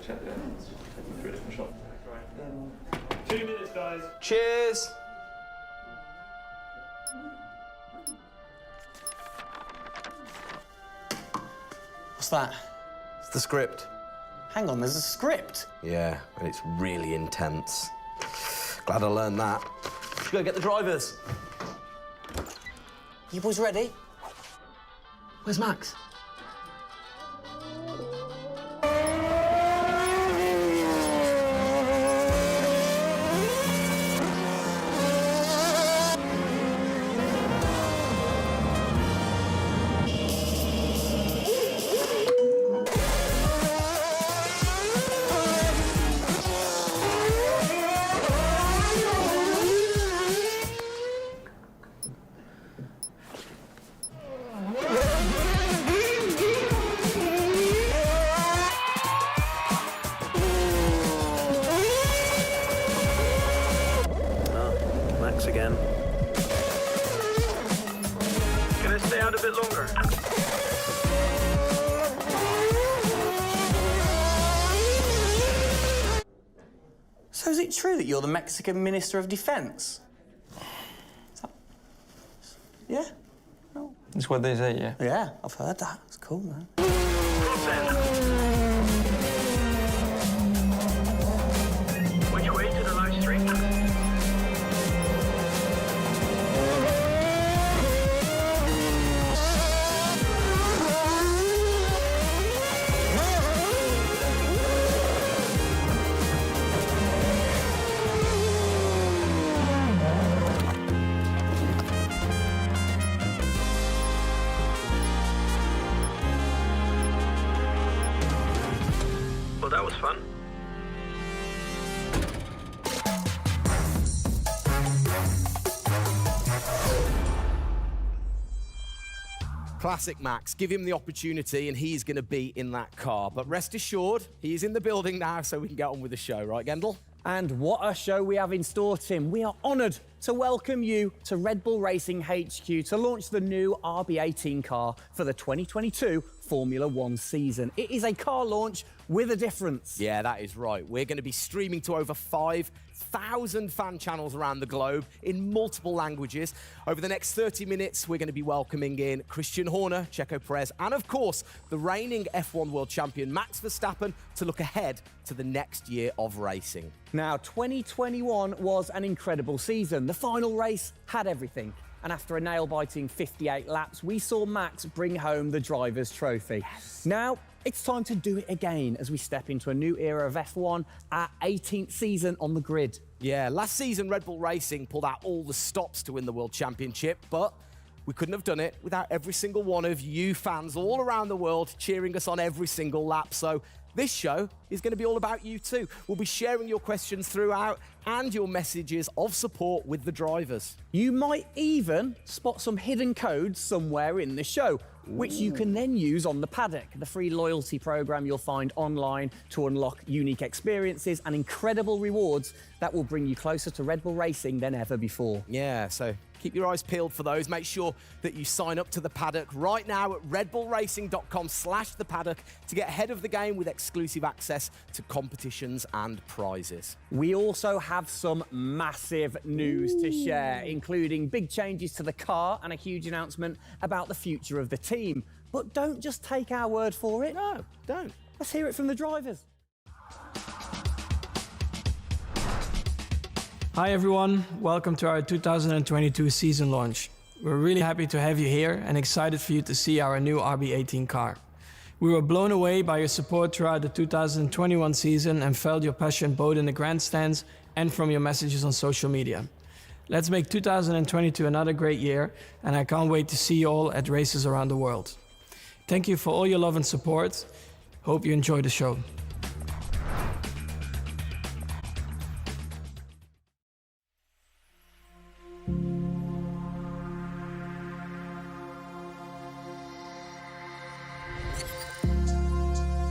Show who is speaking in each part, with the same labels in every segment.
Speaker 1: check there. Taking through a different shop. 2 minutes, guys.
Speaker 2: Cheers. What's that?
Speaker 3: It's the script.
Speaker 2: Hang on, there's a script?
Speaker 3: Yeah, and it's really intense. Glad I learned that. Should go get the drivers.
Speaker 2: You boys ready?
Speaker 3: Where's Max?
Speaker 4: Again. Can I stay out a bit longer?
Speaker 2: So is it true that you're the Mexican Minister of Defense? Yeah? No.
Speaker 5: That's what they say, yeah.
Speaker 2: Yeah, I've heard that. It's cool, man.
Speaker 4: Which way to the live stream?
Speaker 3: Classic Max. Give him the opportunity and he's going to be in that car. But rest assured, he's in the building now, so we can get on with the show, right, Gendel?
Speaker 2: And what a show we have in store, Tim. We are honoured to welcome you to Red Bull Racing HQ to launch the new RB18 car for the 2022 Formula One season. It is a car launch with a difference.
Speaker 3: Yeah, that is right. We're going to be streaming to over 5,000 fan channels around the globe in multiple languages. Over the next 30 minutes, we're going to be welcoming in Christian Horner, Checo Perez, and of course, the reigning F1 world champion Max Verstappen to look ahead to the next year of racing.
Speaker 2: Now, 2021 was an incredible season. The final race had everything. And after a nail-biting 58 laps, we saw Max bring home the Drivers' Trophy. Yes. Now, it's time to do it again as we step into a new era of F1, our 18th season on the grid.
Speaker 3: Yeah, last season Red Bull Racing pulled out all the stops to win the World Championship, but we couldn't have done it without every single one of you fans all around the world cheering us on every single lap. So this show is going to be all about you too. We'll be sharing your questions throughout and your messages of support with the drivers.
Speaker 2: You might even spot some hidden codes somewhere in the show, which you can then use on the Paddock, the free loyalty program you'll find online to unlock unique experiences and incredible rewards that will bring you closer to Red Bull Racing than ever before.
Speaker 3: Yeah, so keep your eyes peeled for those. Make sure that you sign up to the Paddock right now at redbullracing.com/the Paddock to get ahead of the game with exclusive access to competitions and prizes.
Speaker 2: We also have some massive news to share, including big changes to the car and a huge announcement about the future of the team. But don't just take our word for it.
Speaker 3: No, don't.
Speaker 2: Let's hear it from the drivers.
Speaker 5: Hi everyone, welcome to our 2022 season launch. We're really happy to have you here and excited for you to see our new RB18 car. We were blown away by your support throughout the 2021 season and felt your passion both in the grandstands and from your messages on social media. Let's make 2022 another great year, and I can't wait to see you all at races around the world. Thank you for all your love and support. Hope you enjoy the show.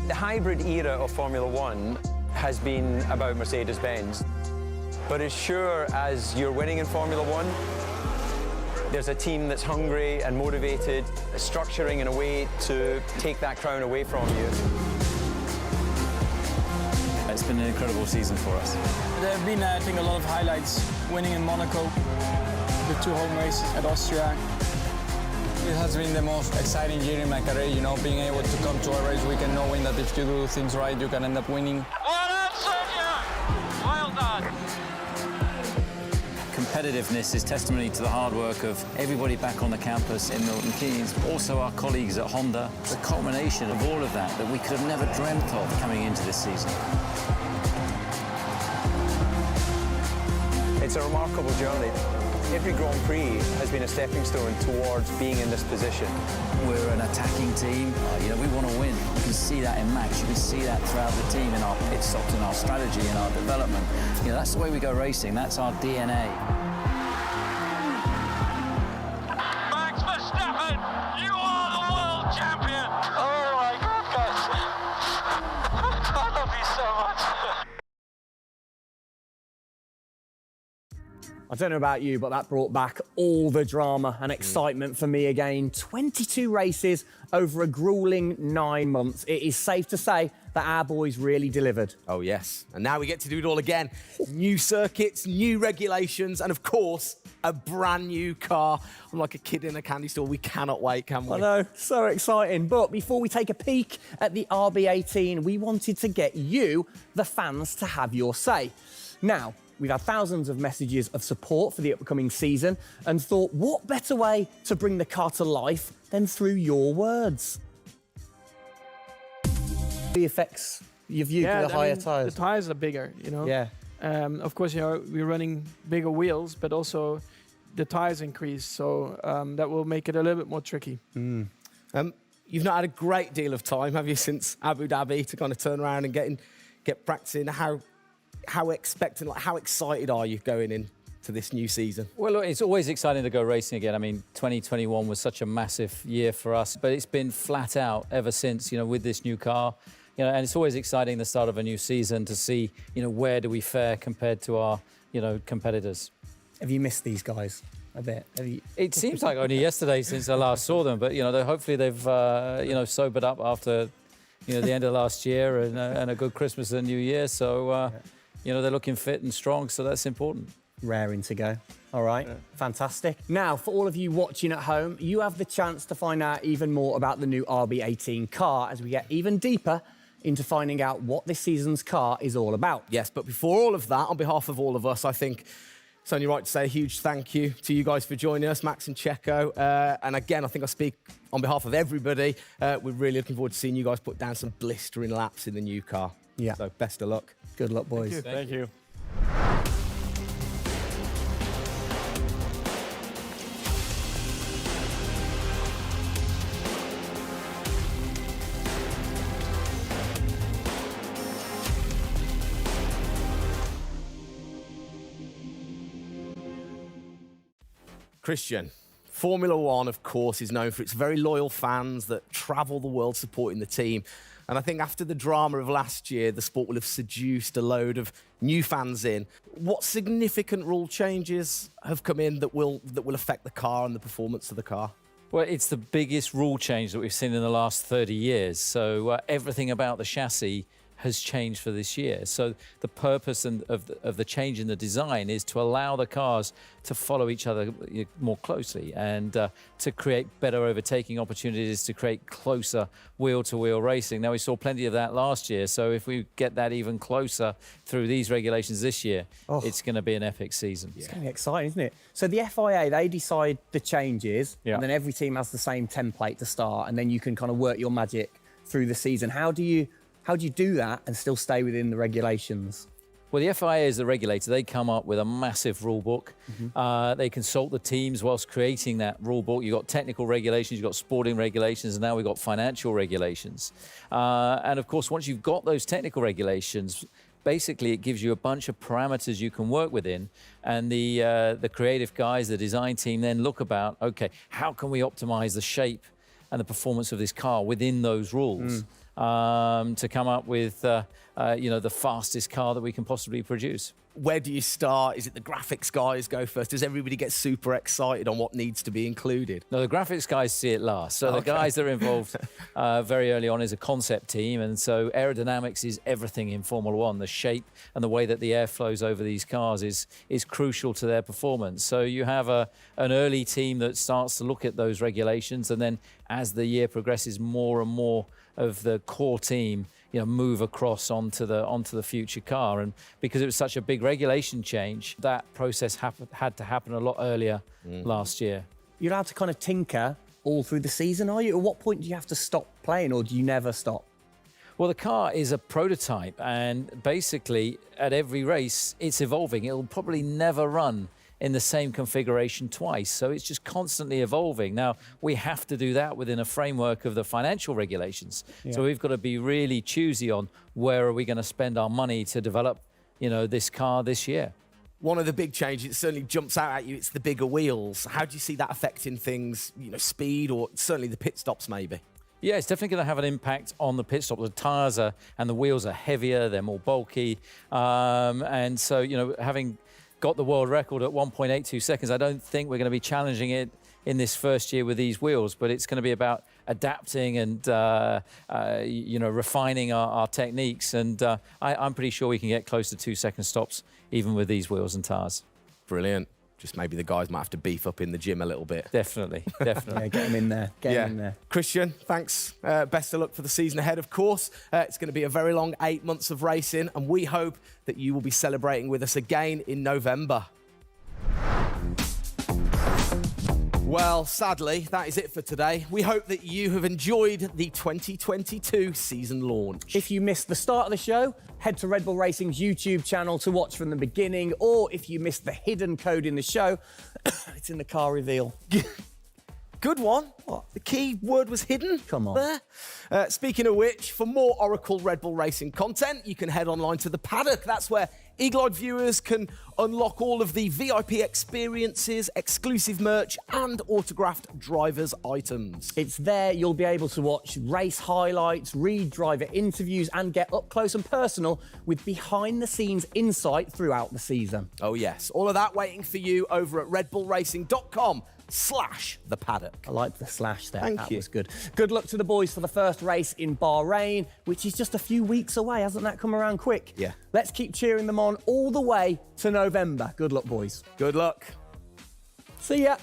Speaker 6: The hybrid era of Formula One has been about Mercedes-Benz. But as sure as you're winning in Formula One, there's a team that's hungry and motivated, structuring in a way to take that crown away from you.
Speaker 7: It's been an incredible season for us.
Speaker 5: There have been, I think, a lot of highlights. Winning in Monaco, the 2 home races at Austria.
Speaker 8: It has been the most exciting year in my career, you know, being able to come to a race weekend knowing that if you do things right, you can end up winning.
Speaker 4: Well done, Sergio! Well done.
Speaker 7: Competitiveness is testimony to the hard work of everybody back on the campus in Milton Keynes, also our colleagues at Honda. It's a culmination of all of that we could have never dreamt of coming into this season.
Speaker 6: It's a remarkable journey. Every Grand Prix has been a stepping stone towards being in this position.
Speaker 7: We're an attacking team. We want to win. You can see that in Max. You can see that throughout the team in our pit stops, in our strategy, in our development. That's the way we go racing. That's our DNA.
Speaker 4: Max Verstappen, you are the world champion! Oh my goodness! I love you so much!
Speaker 2: I don't know about you, but that brought back all the drama and excitement for me again. 22 races over a grueling 9 months. It is safe to say that our boys really delivered.
Speaker 3: Oh, yes. And now we get to do it all again. New circuits, new regulations, and of course, a brand new car. I'm like a kid in a candy store. We cannot wait, can we?
Speaker 2: I know, so exciting. But before we take a peek at the RB18, we wanted to get you, the fans, to have your say. Now, we've had thousands of messages of support for the upcoming season and thought, what better way to bring the car to life than through your words? The effects your view to the higher tyres.
Speaker 5: The tyres are bigger, you know.
Speaker 2: Yeah.
Speaker 5: Of course, we're running bigger wheels, but also the tyres increase, so that will make it a little bit more tricky.
Speaker 3: You've not had a great deal of time, have you, since Abu Dhabi to kind of turn around and get practicing? How expectant, how excited are you going in to this new season?
Speaker 7: Well, look, it's always exciting to go racing again. I mean, 2021 was such a massive year for us, but it's been flat out ever since, with this new car. And it's always exciting the start of a new season to see, where do we fare compared to our, competitors.
Speaker 2: Have you missed these guys a bit?
Speaker 7: It seems like only yesterday since I last saw them, but, hopefully they've, sobered up after, the end of last year and a good Christmas and New Year. So, they're looking fit and strong, so that's important.
Speaker 2: Raring to go. All right, fantastic. Now, for all of you watching at home, you have the chance to find out even more about the new RB18 car as we get even deeper into finding out what this season's car is all about.
Speaker 3: Yes, but before all of that, on behalf of all of us, I think it's only right to say a huge thank you to you guys for joining us, Max and Checo. And again, I think I speak on behalf of everybody. We're really looking forward to seeing you guys put down some blistering laps in the new car.
Speaker 2: Yeah.
Speaker 3: So best of luck.
Speaker 2: Good luck, boys.
Speaker 1: Thank you.
Speaker 3: Christian, Formula One, of course, is known for its very loyal fans that travel the world supporting the team. And I think after the drama of last year, the sport will have seduced a load of new fans in. What significant rule changes have come in that will affect the car and the performance of the car?
Speaker 7: Well, it's the biggest rule change that we've seen in the last 30 years. So everything about the chassis has changed for this year. So the purpose of the change in the design is to allow the cars to follow each other more closely and to create better overtaking opportunities, to create closer wheel-to-wheel racing. Now, we saw plenty of that last year, so if we get that even closer through these regulations this year, it's going to be an epic season.
Speaker 2: It's going to be exciting, isn't it? So the FIA, they decide the changes,
Speaker 7: Yeah.
Speaker 2: and then every team has the same template to start, and then you can kind of work your magic through the season. How do you do that and still stay within the regulations?
Speaker 7: Well, the FIA is the regulator. They come up with a massive rule book. They consult the teams whilst creating that rule book. You've got technical regulations, you've got sporting regulations, and now we've got financial regulations. And of course, once you've got those technical regulations, basically it gives you a bunch of parameters you can work within. And the creative guys, the design team then look about, okay, how can we optimize the shape and the performance of this car within those rules? To come up with, the fastest car that we can possibly produce.
Speaker 3: Where do you start? Is it the graphics guys go first? Does everybody get super excited on what needs to be included?
Speaker 7: No, the graphics guys see it last. So the guys that are involved very early on is a concept team. And so aerodynamics is everything in Formula One. The shape and the way that the air flows over these cars is crucial to their performance. So you have an early team that starts to look at those regulations. And then as the year progresses, more and more of the core team move across onto the future car. And because it was such a big regulation change, that process had to happen a lot earlier last year.
Speaker 2: You're allowed to kind of tinker all through the season, are you? At what point do you have to stop playing, or do you never stop?
Speaker 7: Well, the car is a prototype, and basically at every race it's evolving. It'll probably never run in the same configuration twice. So it's just constantly evolving. Now, we have to do that within a framework of the financial regulations. Yeah. So we've got to be really choosy on where are we going to spend our money to develop, this car this year.
Speaker 3: One of the big changes that certainly jumps out at you, it's the bigger wheels. How do you see that affecting things, speed or certainly the pit stops maybe?
Speaker 7: Yeah, it's definitely going to have an impact on the pit stop. The tyres and the wheels are heavier, they're more bulky. And so, having got the world record at 1.82 seconds. I don't think we're going to be challenging it in this first year with these wheels, but it's going to be about adapting and, refining our techniques. And I'm pretty sure we can get close to 2-second stops even with these wheels and tyres.
Speaker 3: Brilliant. Just maybe the guys might have to beef up in the gym a little bit.
Speaker 7: Definitely.
Speaker 2: Yeah, get them in there. Get them in there.
Speaker 3: Christian, thanks. Best of luck for the season ahead, of course. It's going to be a very long 8 months of racing, and we hope that you will be celebrating with us again in November. Well, sadly, that is it for today. We hope that you have enjoyed the 2022 season launch.
Speaker 2: If you missed the start of the show, head to Red Bull Racing's YouTube channel to watch from the beginning, or if you missed the hidden code in the show, it's in the car reveal.
Speaker 3: Good one. What? The key word was hidden.
Speaker 2: Come on.
Speaker 3: There. Speaking of which, for more Oracle Red Bull Racing content, you can head online to The Paddock. That's where Eagle-Eyed viewers can unlock all of the VIP experiences, exclusive merch, and autographed driver's items.
Speaker 2: It's there you'll be able to watch race highlights, read driver interviews, and get up close and personal with behind-the-scenes insight throughout the season.
Speaker 3: Oh yes, all of that waiting for you over at redbullracing.com/thepaddock.
Speaker 2: I like the slash there.
Speaker 3: Thank
Speaker 2: that
Speaker 3: you.
Speaker 2: was good. Good luck to the boys for the first race in Bahrain, which is just a few weeks away. Hasn't that come around quick?
Speaker 3: Yeah.
Speaker 2: Let's keep cheering them on all the way to November. Good luck, boys.
Speaker 3: Good luck.
Speaker 2: See ya.